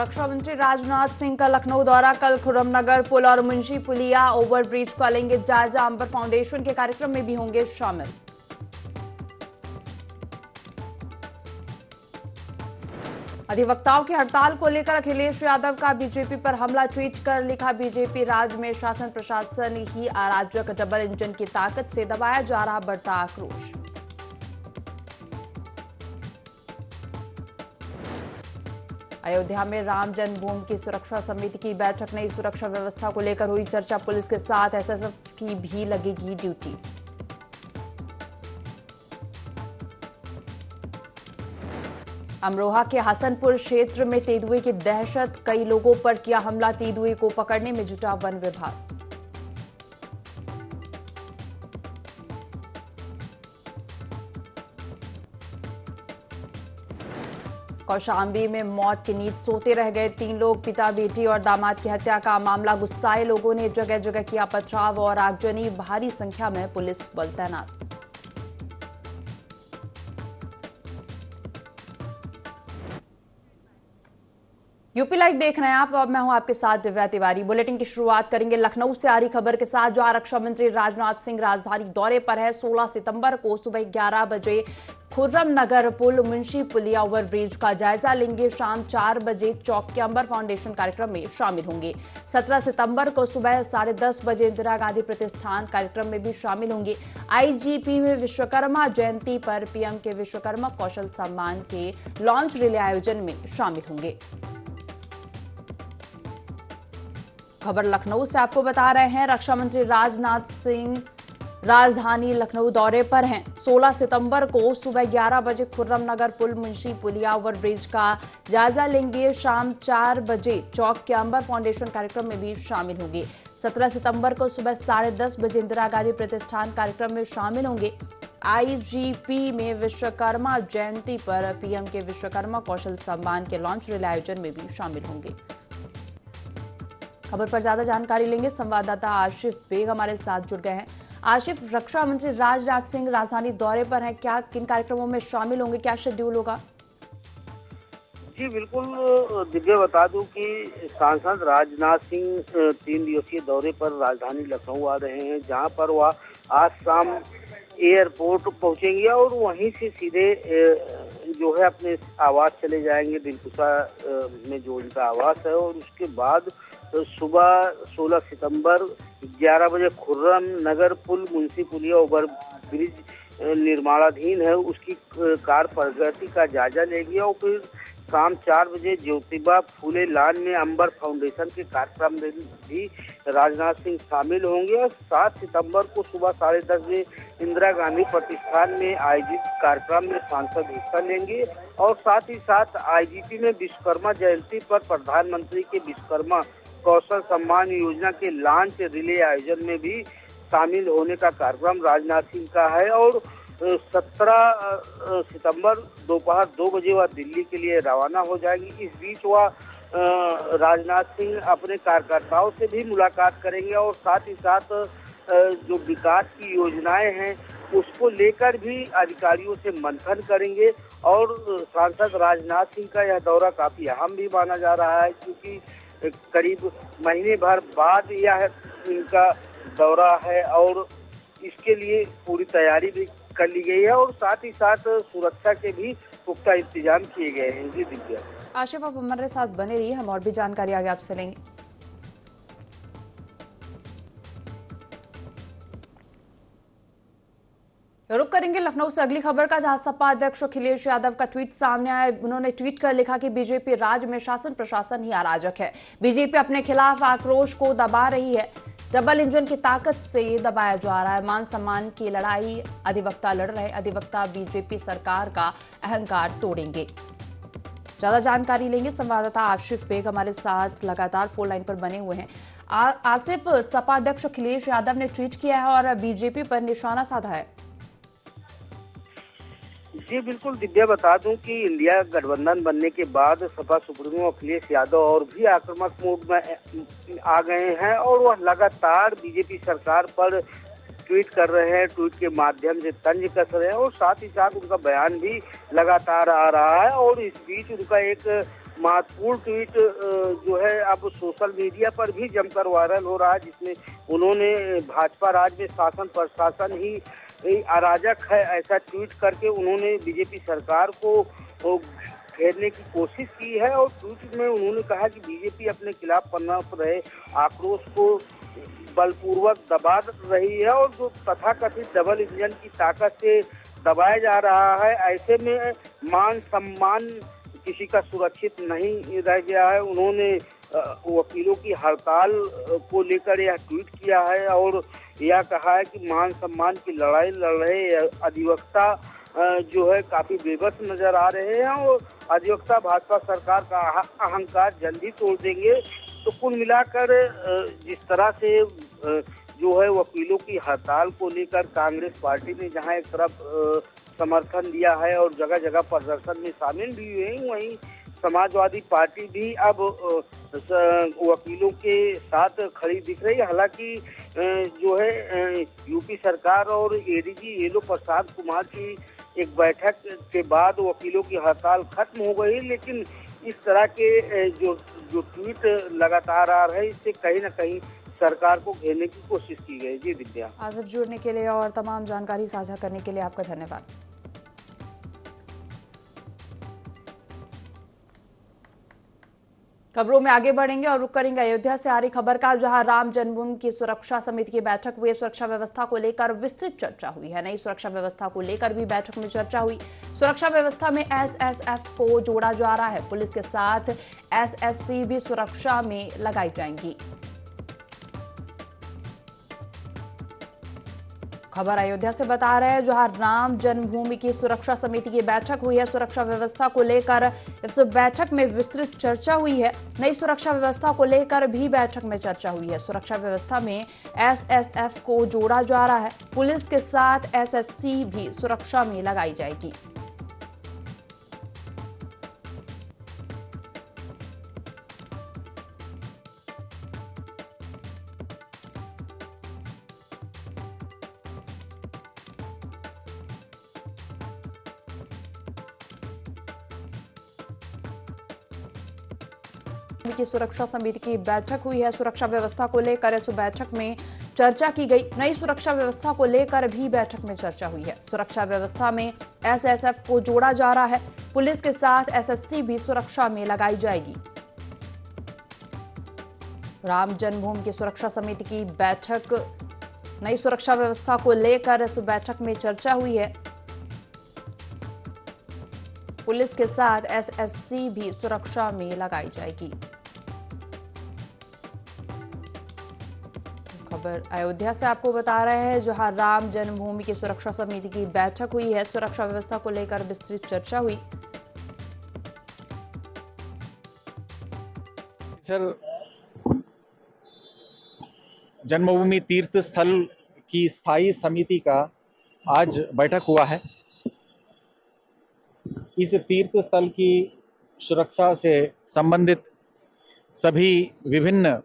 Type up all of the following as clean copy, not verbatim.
रक्षा मंत्री राजनाथ सिंह का लखनऊ दौरा। कल खुर्रमनगर पुल और मुंशी पुलिया ओवरब्रिज का लेंगे जायजा। अंबर फाउंडेशन के कार्यक्रम में भी होंगे शामिल। अधिवक्ताओं की हड़ताल को लेकर अखिलेश यादव का बीजेपी पर हमला। ट्वीट कर लिखा, बीजेपी राज में शासन प्रशासन ही अराजक, डबल इंजन की ताकत से दबाया जा रहा बढ़ता आक्रोश। अयोध्या में राम जन्मभूमि की सुरक्षा समिति की बैठक। नई सुरक्षा व्यवस्था को लेकर हुई चर्चा। पुलिस के साथ एसएसएफ की भी लगेगी ड्यूटी। अमरोहा के हसनपुर क्षेत्र में तेंदुए की दहशत। कई लोगों पर किया हमला। तेंदुए को पकड़ने में जुटा वन विभाग। कौशाम्बी में मौत की नींद सोते रह गए 3 लोग। पिता, बेटी और दामाद की हत्या का मामला। गुस्साए लोगों ने जगह जगह किया पथराव और आगजनी। भारी संख्या में पुलिस बल तैनात। यूपी लाइव देख रहे हैं आप और मैं हूं आपके साथ दिव्या तिवारी। बुलेटिन की शुरुआत करेंगे लखनऊ से आ रही खबर के साथ, जहां रक्षा मंत्री राजनाथ सिंह राजधानी दौरे पर है। 16 सितंबर को सुबह 11 बजे खुर्रमनगर पुल मुंशी पुलिया ओवरब्रिज का जायजा लेंगे। शाम 4 बजे चौक के अंबर फाउंडेशन कार्यक्रम में शामिल होंगे। 17 सितंबर को सुबह 10:30 बजे इंदिरा गांधी प्रतिष्ठान कार्यक्रम में भी शामिल होंगे। आईजीपी में विश्वकर्मा जयंती पर पीएम के विश्वकर्मा कौशल सम्मान के लॉन्च रिले आयोजन में शामिल होंगे। खबर लखनऊ से आपको बता रहे हैं, रक्षा मंत्री राजनाथ सिंह राजधानी लखनऊ दौरे पर हैं। 16 सितंबर को सुबह 11 बजे खुर्रमनगर पुल मुंशी पुलिया ओवरब्रिज का जायजा लेंगे। शाम 4 बजे चौक के अंबर फाउंडेशन कार्यक्रम में भी शामिल होंगे। 17 सितंबर को सुबह 10:30 बजे इंदिरा गांधी प्रतिष्ठान कार्यक्रम में शामिल होंगे। आईजीपी में विश्वकर्मा जयंती पर पीएम के विश्वकर्मा कौशल सम्मान के लॉन्च रिले आयोजन में भी शामिल होंगे। खबर पर ज्यादा जानकारी लेंगे, संवाददाता आशिफ बेग हमारे साथ जुड़ गए हैं। आशिफ, रक्षा मंत्री राजनाथ सिंह राजधानी दौरे पर हैं, क्या किन कार्यक्रमों में शामिल होंगे, क्या शेड्यूल होगा? जी बिल्कुल दिव्या, बता दूं कि सांसद राजनाथ सिंह 3 दिवसीय दौरे पर राजधानी लखनऊ आ रहे हैं, जहां पर वह आज शाम एयरपोर्ट पहुंचेंगे और वहीं से सीधे जो है अपने आवास चले जाएंगे, दिलकुशा में जो उनका आवास है। और उसके बाद सुबह 16 सितंबर 11 बजे खुर्रम नगर पुल मुंशी पुलिया ओवर ब्रिज निर्माणाधीन है, उसकी कार्य प्रगति का जायजा लेंगे। और फिर शाम 4 बजे ज्योतिबा फूले लॉन में अंबर फाउंडेशन के कार्यक्रम में भी राजनाथ सिंह शामिल होंगे। और 7 सितंबर को सुबह 10:30 बजे इंदिरा गांधी प्रतिष्ठान में आयोजित कार्यक्रम में सांसद हिस्सा लेंगे। और साथ ही साथ आईजीपी में विश्वकर्मा जयंती पर प्रधानमंत्री के विश्वकर्मा कौशल सम्मान योजना के लॉन्च रिले आयोजन में भी शामिल होने का कार्यक्रम राजनाथ सिंह का है। और 17 सितंबर दोपहर 2 बजे वह दिल्ली के लिए रवाना हो जाएगी। इस बीच वह राजनाथ सिंह अपने कार्यकर्ताओं से भी मुलाकात करेंगे और साथ ही साथ जो विकास की योजनाएं हैं उसको लेकर भी अधिकारियों से मंथन करेंगे। और सांसद राजनाथ सिंह का यह दौरा काफी अहम भी माना जा रहा है, क्योंकि करीब महीने भर बाद यह इनका दौरा है और इसके लिए पूरी तैयारी भी कर ली गई है और साथ ही साथ सुरक्षा के भी पुख्ता इंतजाम किए गए हैं। जी दिव्या। आशिफ, आप हमारे साथ बने रहिए, हम और भी जानकारी आगे आपसे लेंगे। रुक करेंगे लखनऊ से अगली खबर का, जहां सपा अध्यक्ष अखिलेश यादव का ट्वीट सामने आया। उन्होंने ट्वीट कर लिखा कि बीजेपी राज्य में शासन प्रशासन ही अराजक है। बीजेपी अपने खिलाफ आक्रोश को दबा रही है, डबल इंजन की ताकत से ये दबाया जा रहा है। मान सम्मान की लड़ाई अधिवक्ता लड़ रहे, अधिवक्ता बीजेपी सरकार का अहंकार तोड़ेंगे। ज्यादा जानकारी लेंगे, संवाददाता आशिफ बेग हमारे साथ लगातार फोन लाइन पर बने हुए हैं। आसिफ, सपा अध्यक्ष अखिलेश यादव ने ट्वीट किया है और बीजेपी पर निशाना साधा है। जी बिल्कुल दिव्या, बता दूं कि इंडिया गठबंधन बनने के बाद सपा सुप्रीमो अखिलेश यादव और भी आक्रामक मोड में आ गए हैं और वह लगातार बीजेपी सरकार पर ट्वीट कर रहे हैं, ट्वीट के माध्यम से तंज कस रहे हैं और साथ ही साथ उनका बयान भी लगातार आ रहा है। और इस बीच उनका एक महत्वपूर्ण ट्वीट जो है अब सोशल मीडिया पर भी जमकर वायरल हो रहा है, जिसमें उन्होंने भाजपा राज में शासन प्रशासन ही अराजक है ऐसा ट्वीट करके उन्होंने बीजेपी सरकार को घेरने की कोशिश की है। और ट्वीट में उन्होंने कहा कि बीजेपी अपने खिलाफ पनप रहे आक्रोश को बलपूर्वक दबा रही है और जो तथाकथित डबल इंजन की ताकत से दबाया जा रहा है, ऐसे में मान सम्मान किसी का सुरक्षित नहीं रह गया है। उन्होंने वकीलों की हड़ताल को लेकर यह ट्वीट किया है और यह कहा है कि मान सम्मान की लड़ाई लड़ रहे अधिवक्ता जो है काफी बेबस नजर आ रहे हैं और अधिवक्ता भाजपा सरकार का अहंकार जल्द ही तोड़ देंगे। तो कुल मिलाकर जिस तरह से जो है वकीलों की हड़ताल को लेकर कांग्रेस पार्टी ने जहां एक तरफ समर्थन दिया है और जगह जगह प्रदर्शन में शामिल भी हुए हैं, वहीं समाजवादी पार्टी भी अब वकीलों के साथ खड़ी दिख रही है। हालांकि जो है यूपी सरकार और एडीजी येलो प्रसाद कुमार की एक बैठक के बाद वकीलों की हड़ताल खत्म हो गई, लेकिन इस तरह के जो ट्वीट लगातार आ रहे हैं, इससे कहीं ना कहीं सरकार को घेरने की कोशिश की गई। जी दिव्या, आज जुड़ने के लिए और तमाम जानकारी साझा करने के लिए आपका धन्यवाद। खबरों में आगे बढ़ेंगे और रुक करेंगे अयोध्या से आ रही खबर का, जहां राम जन्मभूमि की सुरक्षा समिति की बैठक हुई। सुरक्षा व्यवस्था को लेकर विस्तृत चर्चा हुई है। नई सुरक्षा व्यवस्था को लेकर भी बैठक में चर्चा हुई। सुरक्षा व्यवस्था में एसएसएफ को जोड़ा जा रहा है। पुलिस के साथ एसएससी भी सुरक्षा में लगाई जाएंगी। खबर अयोध्या से बता रहे हैं, जहां राम जन्मभूमि की सुरक्षा समिति की बैठक हुई है। सुरक्षा व्यवस्था को लेकर इस बैठक में विस्तृत चर्चा हुई है। नई सुरक्षा व्यवस्था को लेकर भी बैठक में चर्चा हुई है। सुरक्षा व्यवस्था में एसएसएफ को जोड़ा जा रहा है। पुलिस के साथ एसएससी भी सुरक्षा में लगाई जाएगी। की सुरक्षा समिति की बैठक हुई है। सुरक्षा व्यवस्था को लेकर इस बैठक में चर्चा की गई। नई सुरक्षा व्यवस्था को लेकर भी बैठक में चर्चा हुई है। सुरक्षा व्यवस्था में एसएसएफ को जोड़ा जा रहा है। पुलिस के साथ एसएससी भी सुरक्षा में लगाई जाएगी। राम जन्मभूमि की सुरक्षा समिति की बैठक, नई सुरक्षा व्यवस्था को लेकर इस बैठक में चर्चा हुई है। पुलिस के साथ एसएससी भी सुरक्षा में लगाई जाएगी। खबर अयोध्या से आपको बता रहे हैं, जहां राम जन्मभूमि की सुरक्षा समिति की बैठक हुई है। सुरक्षा व्यवस्था को लेकर विस्तृत चर्चा हुई। सर, जन्मभूमि तीर्थ स्थल की स्थायी समिति का आज बैठक हुआ है। इस तीर्थ स्थल की सुरक्षा से संबंधित सभी विभिन्न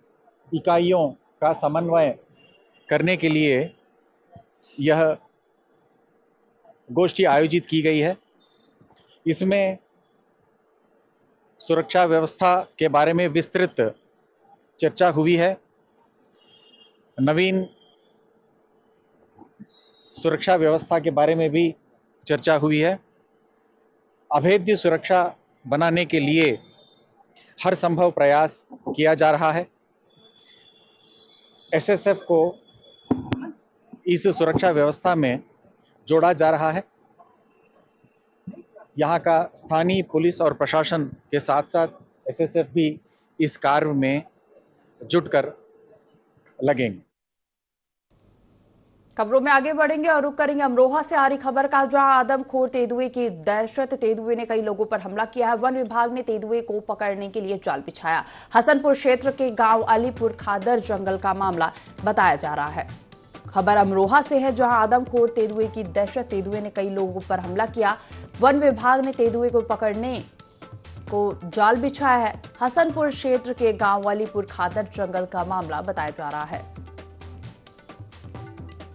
इकाइयों का समन्वय करने के लिए यह गोष्ठी आयोजित की गई है। इसमें सुरक्षा व्यवस्था के बारे में विस्तृत चर्चा हुई है। नवीन सुरक्षा व्यवस्था के बारे में भी चर्चा हुई है। अभेद्य सुरक्षा बनाने के लिए हर संभव प्रयास किया जा रहा है। एसएसएफ को इस सुरक्षा व्यवस्था में जोड़ा जा रहा है। यहाँ का स्थानीय पुलिस और प्रशासन के साथ साथ एसएसएफ भी इस कार्य में जुटकर लगेंगे। खबरों में आगे बढ़ेंगे और रुक करेंगे अमरोहा से आ रही खबर का, जहां आदमखोर तेंदुए की दहशत। तेंदुए ने कई लोगों पर हमला किया है। वन विभाग ने तेंदुए को पकड़ने के लिए जाल बिछाया। हसनपुर क्षेत्र के गांव अलीपुर खादर जंगल का मामला बताया जा रहा है। खबर अमरोहा से है, जहां आदमखोर तेंदुए की दहशत। तेंदुए ने कई लोगों पर हमला किया। वन विभाग ने तेंदुए को पकड़ने को जाल बिछाया है। हसनपुर क्षेत्र के गांव अलीपुर खादर जंगल का मामला बताया जा रहा है।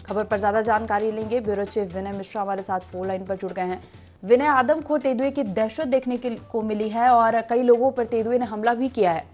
खबर पर ज्यादा जानकारी लेंगे। ब्यूरो चीफ विनय मिश्रा हमारे साथ फोन लाइन पर जुड़ गए हैं। विनय आदमखोर तेंदुए की दहशत देखने को मिली है और कई लोगों पर तेंदुए ने हमला भी किया है।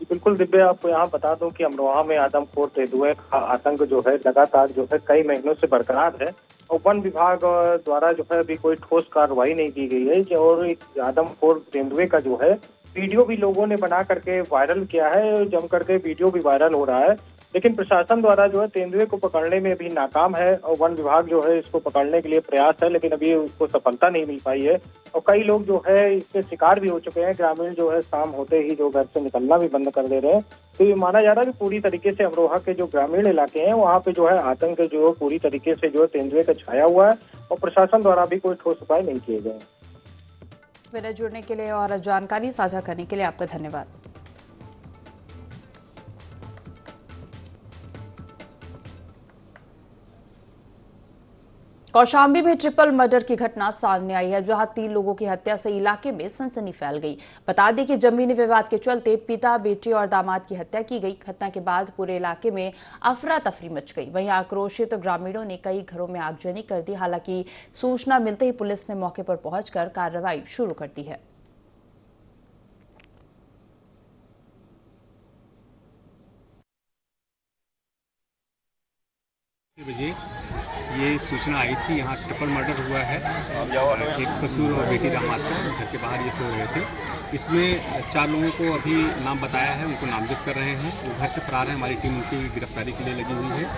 बिल्कुल दिव्या, आपको यहाँ बता दूं कि अमरोहा में आदमखोर तेंदुए का आतंक जो है लगातार जो है कई महीनों से बरकरार है और वन विभाग द्वारा जो है अभी कोई ठोस कार्रवाई नहीं की गई है। और एक आदमखोर तेंदुए का जो है वीडियो भी लोगों ने बना करके वायरल किया है, जम करके वीडियो भी वायरल हो रहा है। लेकिन प्रशासन द्वारा जो है तेंदुए को पकड़ने में भी नाकाम है और वन विभाग जो है इसको पकड़ने के लिए प्रयास है, लेकिन अभी उसको सफलता नहीं मिल पाई है और कई लोग जो है इसके शिकार भी हो चुके हैं। ग्रामीण जो है शाम होते ही जो घर से निकलना भी बंद कर दे रहे हैं। तो ये माना जा रहा है कि पूरी तरीके से अमरोहा के जो ग्रामीण इलाके हैं वहाँ पे जो है आतंक जो पूरी तरीके से जो है तेंदुए का छाया हुआ है और प्रशासन द्वारा भी कोई ठोस उपाय नहीं किए गए। मेरे जुड़ने के लिए और जानकारी साझा करने के लिए आपका धन्यवाद। कौशाम्बी में ट्रिपल मर्डर की घटना सामने आई है, जहां 3 लोगों की हत्या से इलाके में सनसनी फैल गई। बता दें कि जमीनी विवाद के चलते पिता, बेटी और दामाद की हत्या की गई। घटना के बाद पूरे इलाके में अफरा तफरी मच गई। वहीं आक्रोशित ग्रामीणों ने कई घरों में आगजनी कर दी। हालांकि सूचना मिलते ही पुलिस ने मौके पर पहुंचकर कार्रवाई शुरू कर दी है। बजे ये सूचना आई थी, यहाँ ट्रिपल मर्डर हुआ है। एक ससुर और बेटी दामाद का घर के बाहर ये सो रहे थे। इसमें 4 लोगों को अभी नाम बताया है, उनको नामजद कर रहे हैं। वो घर से फरार है, हमारी टीम उनकी गिरफ्तारी के लिए लगी हुई है।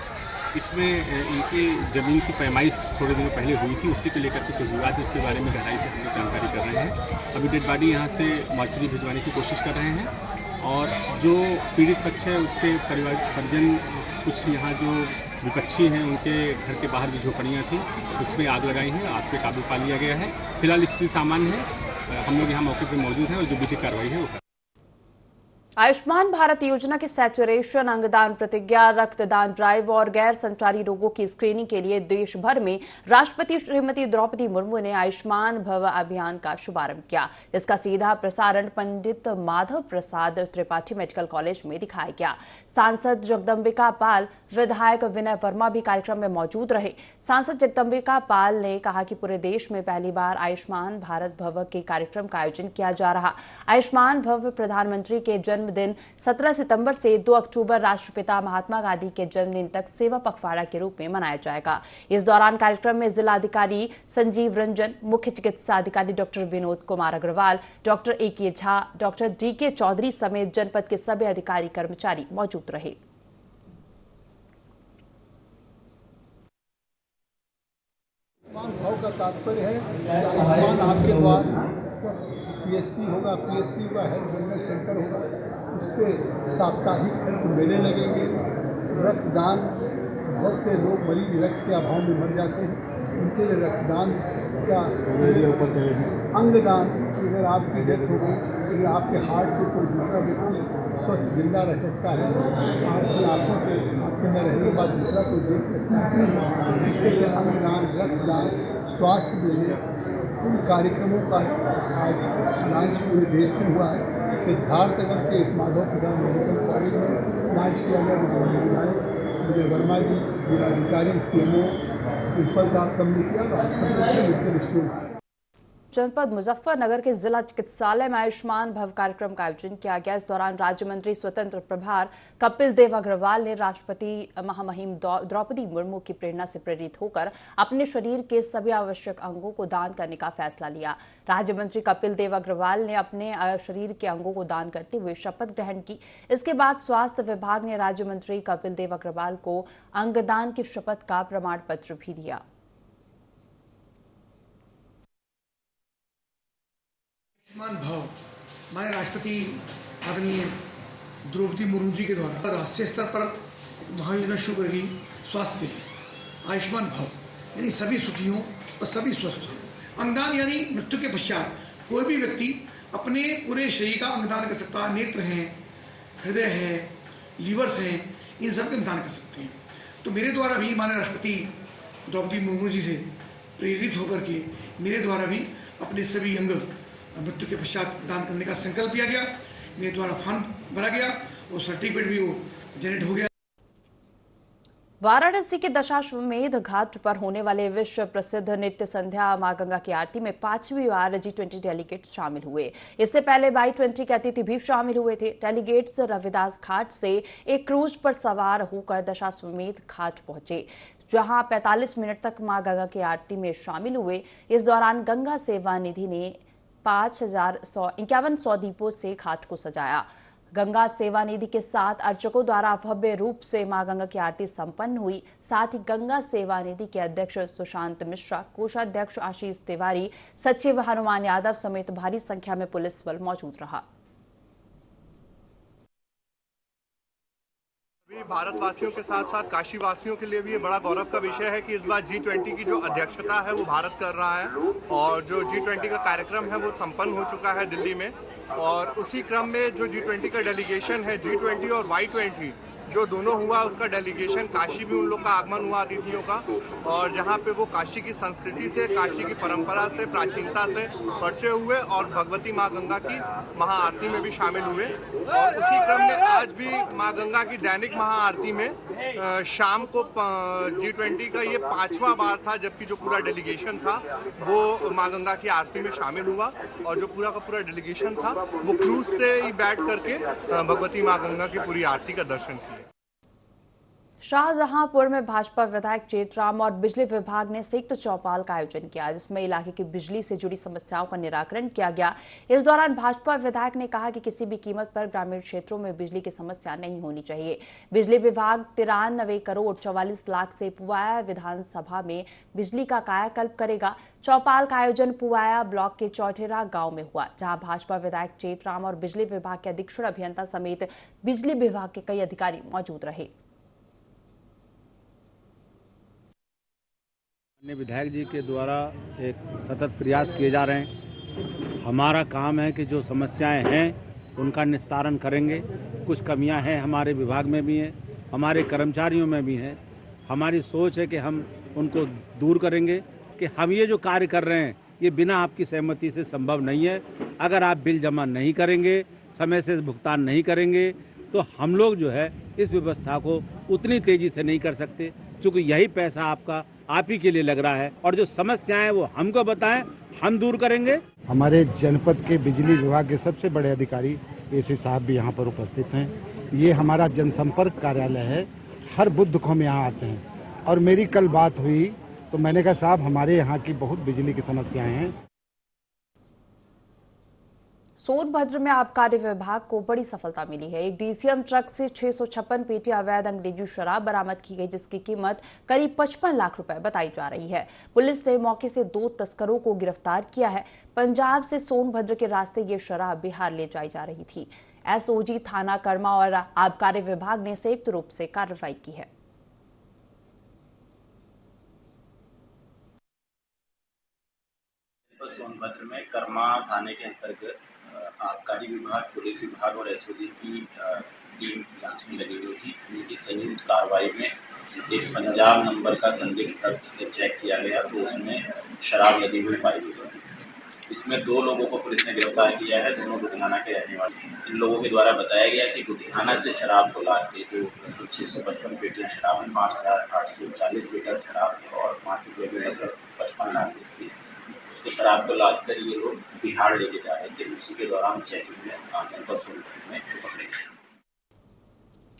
इसमें इनकी ज़मीन की पैमाइश थोड़े दिनों पहले हुई थी, उसी को लेकर के जो विवाद है उसके बारे में गहराई से हम लोग जानकारी कर रहे हैं। अभी डेड बॉडी यहाँ से मॉर्चरी भिजवाने की कोशिश कर रहे हैं और जो पीड़ित पक्ष है उसके परिजन कुछ यहाँ जो विपक्षी हैं उनके घर के बाहर जो झोपड़ियाँ थी उसमें आग लगाई है। आग पे काबू पा लिया गया है। फिलहाल स्थिति सामान्य है। हम लोग यहाँ मौके पर मौजूद हैं और जो विधिक कार्रवाई है वो आयुष्मान भारत योजना के सैचुरेशन, अंगदान प्रतिज्ञा, रक्तदान ड्राइव और गैर संचारी रोगों की स्क्रीनिंग के लिए देश भर में राष्ट्रपति श्रीमती द्रौपदी मुर्मू ने आयुष्मान भव अभियान का शुभारंभ किया, जिसका सीधा प्रसारण पंडित माधव प्रसाद त्रिपाठी मेडिकल कॉलेज में दिखाया गया। सांसद जगदम्बिका पाल, विधायक विनय वर्मा भी कार्यक्रम में मौजूद रहे। सांसद जगदम्बिका पाल ने कहा कि पूरे देश में पहली बार आयुष्मान भारत भव के कार्यक्रम का आयोजन किया जा रहा। आयुष्मान भव प्रधानमंत्री के जन्मदिन 17 सितंबर से 2 अक्टूबर राष्ट्रपिता महात्मा गांधी के जन्मदिन तक सेवा पखवाड़ा के रूप में मनाया जाएगा। इस दौरान कार्यक्रम में जिलाधिकारी संजीव रंजन, मुख्य चिकित्सा अधिकारी doctor Vinod Kumar Agarwal, doctor AK Jha, doctor DK Chaudhary समेत जनपद के सभी अधिकारी कर्मचारी मौजूद रहे। आयुष्मान भाव का तात्पर्य है आयुष्मान आपके द्वारा CSC होगा, PSC होगा, हेल्थ वेलनेस सेंटर होगा, उस पर साप्ताहिक हेल्थ मेले लगेंगे। रक्तदान, बहुत से लोग मरीज रक्त के अभाव में मर जाते हैं, उनके लिए रक्तदान का अंगदान, अगर आपकी डेथ हो गई, अगर आपके हार्ट से कोई दूसरा व्यक्ति स्वस्थ जिंदा रह सकता है, आपकी आंखों से आपके न रहने के बाद दूसरा कोई देख सकता है, इसके लिए अंगदान, रक्तदान, स्वास्थ्य देने, उन कार्यक्रमों का आज लॉन्च पूरे देश में हुआ है। सिद्धार्थनगर के इस माधव प्रसाद मेडिकल कॉलेज में लॉन्च किया गया। विजय वर्मा जी, जिलाधिकारी, CMO, प्रिंसिपल साहब सबने किया। जनपद मुजफ्फरनगर के जिला चिकित्सालय में आयुष्मान भव कार्यक्रम का आयोजन किया गया। इस दौरान राज्य मंत्री स्वतंत्र प्रभार कपिल देव अग्रवाल ने राष्ट्रपति महामहिम द्रौपदी मुर्मू की प्रेरणा से प्रेरित होकर अपने शरीर के सभी आवश्यक अंगों को दान करने का फैसला लिया। राज्य मंत्री कपिल देव अग्रवाल ने अपने शरीर के अंगों को दान करते हुए शपथ ग्रहण की। इसके बाद स्वास्थ्य विभाग ने राज्य मंत्री कपिल देव अग्रवाल को अंगदान की शपथ का प्रमाण पत्र भी दिया। आयुष्मान भव हमारे राष्ट्रपति आदरणीय द्रौपदी मुर्मू जी के द्वारा राष्ट्रीय स्तर पर महायोजना शुरू करी स्वास्थ्य के लिए। आयुष्मान भव यानी सभी सुखी हों और सभी स्वस्थ हों। अंगदान यानी मृत्यु के पश्चात कोई भी व्यक्ति अपने पूरे शरीर का अंगदान कर सकता है। नेत्र हैं, हृदय है, लीवर्स हैं, इन सब का अंगदान कर सकते हैं। तो मेरे द्वारा भी माननीय राष्ट्रपति द्रौपदी मुर्मू जी से प्रेरित होकर के मेरे द्वारा भी अपने सभी अंग मृत्यु के पश्चात दान करने का संकल्प किया गया। मेरे द्वारा फॉर्म भरा गया और सर्टिफिकेट भी वो जनरेट हो गया। वाराणसी के दशाश्वमेध घाट पर होने वाले विश्व प्रसिद्ध नित्य संध्या मां गंगा की आरती में 5वीं बार G20 डेलीगेट शामिल हुए। इससे पहले Y20 के अतिथि भी शामिल हुए थे। डेलीगेट्स रविदास घाट से एक क्रूज पर सवार होकर दशाश्वमेध घाट पहुंचे, जहां 45 मिनट तक मां गंगा की आरती में शामिल हुए। इस दौरान गंगा सेवा निधि ने 5151 दीपों से घाट को सजाया। गंगा सेवा निधि के साथ अर्चकों द्वारा भव्य रूप से मां गंगा की आरती संपन्न हुई। साथ ही गंगा सेवा निधि के अध्यक्ष सुशांत मिश्रा, कोषाध्यक्ष आशीष तिवारी, सचिव हनुमान यादव समेत भारी संख्या में पुलिस बल मौजूद रहा। भारतवासियों के साथ साथ काशी वासियों के लिए भी ये बड़ा गौरव का विषय है कि इस बार G20 की जो अध्यक्षता है वो भारत कर रहा है और जो G20 का कार्यक्रम है वो संपन्न हो चुका है दिल्ली में। और उसी क्रम में जो G20 का डेलीगेशन है, G20 और Y20 जो दोनों हुआ, उसका डेलीगेशन काशी में उन लोग का आगमन हुआ अतिथियों का, और जहां पे वो काशी की संस्कृति से, काशी की परंपरा से, प्राचीनता से परिचय हुए और भगवती मां गंगा की महाआरती में भी शामिल हुए। और उसी क्रम में आज भी मां गंगा की दैनिक महाआरती में शाम को G20 का ये 5वां बार था, जबकि जो पूरा डेलीगेशन था वो मां गंगा की आरती में शामिल हुआ। और जो पूरा का पूरा डेलीगेशन था वो क्रूज से ही बैठ करके भगवती मां गंगा की पूरी आरती का दर्शन किया। शाहजहांपुर में भाजपा विधायक चेतराम और बिजली विभाग ने संयुक्त चौपाल का आयोजन किया, जिसमें इलाके की बिजली से जुड़ी समस्याओं का निराकरण किया गया। इस दौरान भाजपा विधायक ने कहा कि किसी भी कीमत पर ग्रामीण क्षेत्रों में बिजली की समस्या नहीं होनी चाहिए। बिजली विभाग 93 करोड़ 44 लाख से पुवाया विधानसभा में बिजली का कायाकल्प करेगा। चौपाल का आयोजन पुवाया ब्लॉक के चौठेरा गांव में हुआ, जहां भाजपा विधायक चेतराम और बिजली विभाग के अधीक्षण अभियंता समेत बिजली विभाग के कई अधिकारी मौजूद रहे। विधायक जी के द्वारा एक सतत प्रयास किए जा रहे हैं। हमारा काम है कि जो समस्याएं हैं उनका निस्तारण करेंगे। कुछ कमियां हैं हमारे विभाग में भी हैं, हमारे कर्मचारियों में भी हैं। हमारी सोच है कि हम उनको दूर करेंगे। कि हम ये जो कार्य कर रहे हैं ये बिना आपकी सहमति से संभव नहीं है। अगर आप बिल जमा नहीं करेंगे, समय से भुगतान नहीं करेंगे, तो हम लोग जो है इस व्यवस्था को उतनी तेजी से नहीं कर सकते, क्योंकि यही पैसा आपका आप ही के लिए लग रहा है। और जो समस्याएं वो हमको बताएं, हम दूर करेंगे। हमारे जनपद के बिजली विभाग के सबसे बड़े अधिकारी एसी साहब भी यहाँ पर उपस्थित हैं। ये हमारा जनसंपर्क कार्यालय है। हर बुध को हम यहाँ आते हैं और मेरी कल बात हुई तो मैंने कहा साहब हमारे यहाँ की बहुत बिजली की समस्याएं हैं। सोनभद्र में आबकारी विभाग को बड़ी सफलता मिली है। एक डीसीएम ट्रक से 656 पेटी अवैध अंग्रेजी शराब बरामद की गई, जिसकी कीमत करीब 55 लाख रुपए बताई जा रही है। पुलिस ने मौके से 2 तस्करों को गिरफ्तार किया है। पंजाब से सोनभद्र के रास्ते ये शराब बिहार ले जाई जा रही थी। एसओजी थाना कर्मा और आबकारी विभाग ने संयुक्त रूप से कार्रवाई की है। सोनभद्र में कर्मा थाने के अंतर्गत आबकारी विभाग, पुलिस विभाग और एसओजी की टीम जांच में लगी हुई थी। इनकी संयुक्त कार्रवाई में एक पंजाब नंबर का संदिग्ध ट्रक चेक किया गया तो उसमें शराब लगी हुई पाई गई। इसमें 2 लोगों को पुलिस ने गिरफ्तार किया है। दोनों लुधियाना के रहने वाले हैं। इन लोगों के द्वारा बताया गया कि लुधियाना से शराब को लाद के जो 655 पेटियां शराब है, 5840 लीटर शराब है और मार्केट में भी लगभग 55 लाख की उसको शराब को लाद कर ये लोग बिहार लेके जा रहे थे। उसी के दौरान चेकिंग में सोनभद्र में पकड़े गए।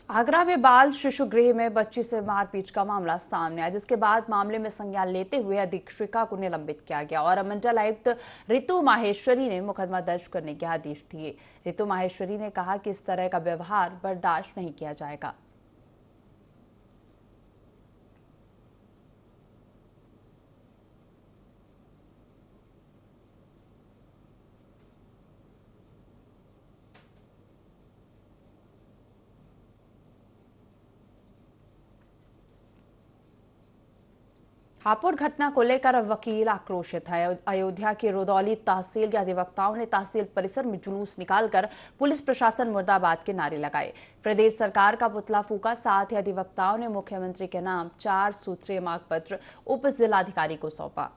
आगरा में बाल शिशु गृह में बच्ची से मारपीट का मामला सामने आया, जिसके बाद मामले में संज्ञान लेते हुए अधीक्षिका को निलंबित किया गया और मंडल आयुक्त ऋतु माहेश्वरी ने मुकदमा दर्ज करने के आदेश दिए। ऋतु माहेश्वरी ने कहा कि इस तरह का व्यवहार बर्दाश्त नहीं किया जाएगा। हापुड़ घटना को लेकर वकील आक्रोशित है। अयोध्या के रुदौली तहसील के अधिवक्ताओं ने तहसील परिसर में जुलूस निकालकर पुलिस प्रशासन मुर्दाबाद के नारे लगाए। प्रदेश सरकार का पुतला फूका। साथ ही अधिवक्ताओं ने मुख्यमंत्री के नाम 4 सूत्रीय मांग पत्र उप जिलाधिकारी को सौंपा।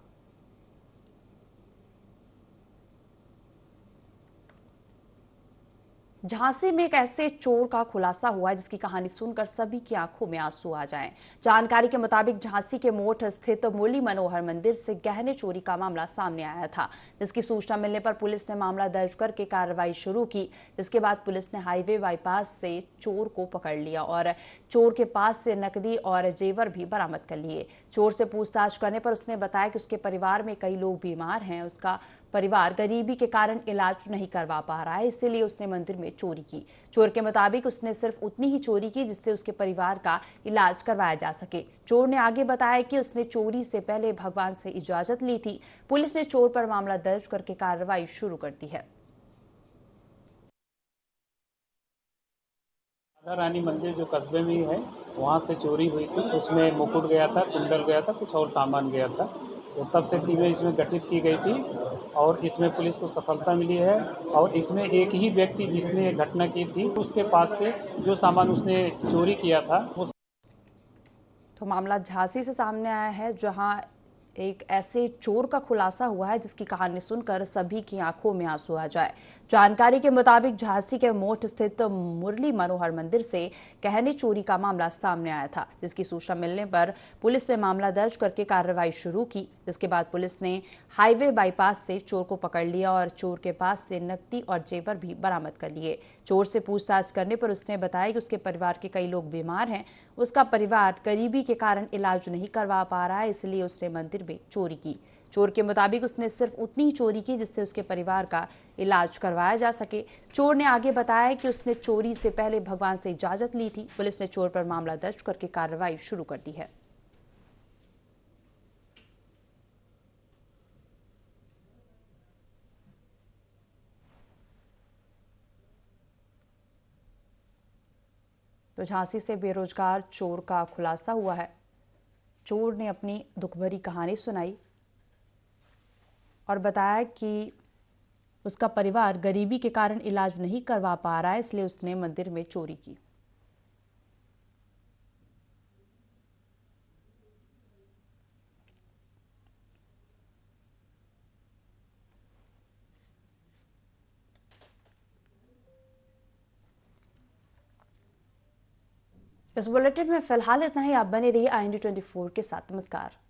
झांसी में एक ऐसे चोर का खुलासा हुआ है जिसकी कहानी सुनकर सभी की आंखों में आंसू आ जाएं। जानकारी के मुताबिक झांसी के मोठ स्थित मुरली मनोहर मंदिर से गहने चोरी का मामला सामने आया था, जिसकी सूचना मिलने पर पुलिस ने मामला दर्ज करके कार्रवाई शुरू की। जिसके बाद पुलिस ने हाईवे बाईपास से चोर को पकड़ लिया और चोर के पास से नकदी और जेवर भी बरामद कर लिए। चोर से पूछताछ करने पर उसने बताया कि उसके परिवार में कई लोग बीमार हैं, उसका परिवार गरीबी के कारण इलाज नहीं करवा पा रहा है, इसीलिए उसने मंदिर में चोरी की। चोर के मुताबिक उसने सिर्फ उतनी ही चोरी की जिससे उसके परिवार का इलाज करवाया जा सके। चोर ने आगे बताया कि उसने चोरी से पहले भगवान से इजाजत ली थी। पुलिस ने चोर पर मामला दर्ज करके कार्रवाई शुरू कर दी है। राधा रानी मंदिर जो कस्बे में ही है, वहाँ से चोरी हुई थी। उसमें मुकुट गया था, कुंडल गया था, कुछ और सामान गया था। तो तब से टीमें इसमें गठित की गई थी और इसमें पुलिस को सफलता मिली है। और इसमें एक ही व्यक्ति जिसने घटना की थी, उसके पास से जो सामान उसने चोरी किया था वो। तो मामला झांसी से सामने आया है, जहां एक ऐसे चोर का खुलासा हुआ है जिसकी कहानी सुनकर सभी की आंखों में आंसू आ जाए। जानकारी के मुताबिक झांसी के मोठ स्थित मुरली मनोहर मंदिर से गहने चोरी का मामला सामने आया था, जिसकी सूचना मिलने पर पुलिस ने मामला दर्ज करके कार्रवाई शुरू की। जिसके बाद पुलिस ने हाईवे बाईपास से चोर को पकड़ लिया और चोर के पास से नकदी और जेवर भी बरामद कर लिए। चोर से पूछताछ करने पर उसने बताया कि उसके परिवार के कई लोग बीमार हैं, उसका परिवार गरीबी के कारण इलाज नहीं करवा पा रहा है, इसलिए उसने मंदिर में चोरी की। चोर के मुताबिक उसने सिर्फ उतनी ही चोरी की जिससे उसके परिवार का इलाज करवाया जा सके। चोर ने आगे बताया कि उसने चोरी से पहले भगवान से इजाजत ली थी। पुलिस ने चोर पर मामला दर्ज करके कार्रवाई शुरू कर दी है। तो झांसी से बेरोजगार चोर का खुलासा हुआ है। चोर ने अपनी दुखभरी कहानी सुनाई और बताया कि उसका परिवार गरीबी के कारण इलाज नहीं करवा पा रहा है, इसलिए उसने मंदिर में चोरी की। इस बुलेटिन में फिलहाल इतना ही। आप बने रहिए IND 24 के साथ। नमस्कार।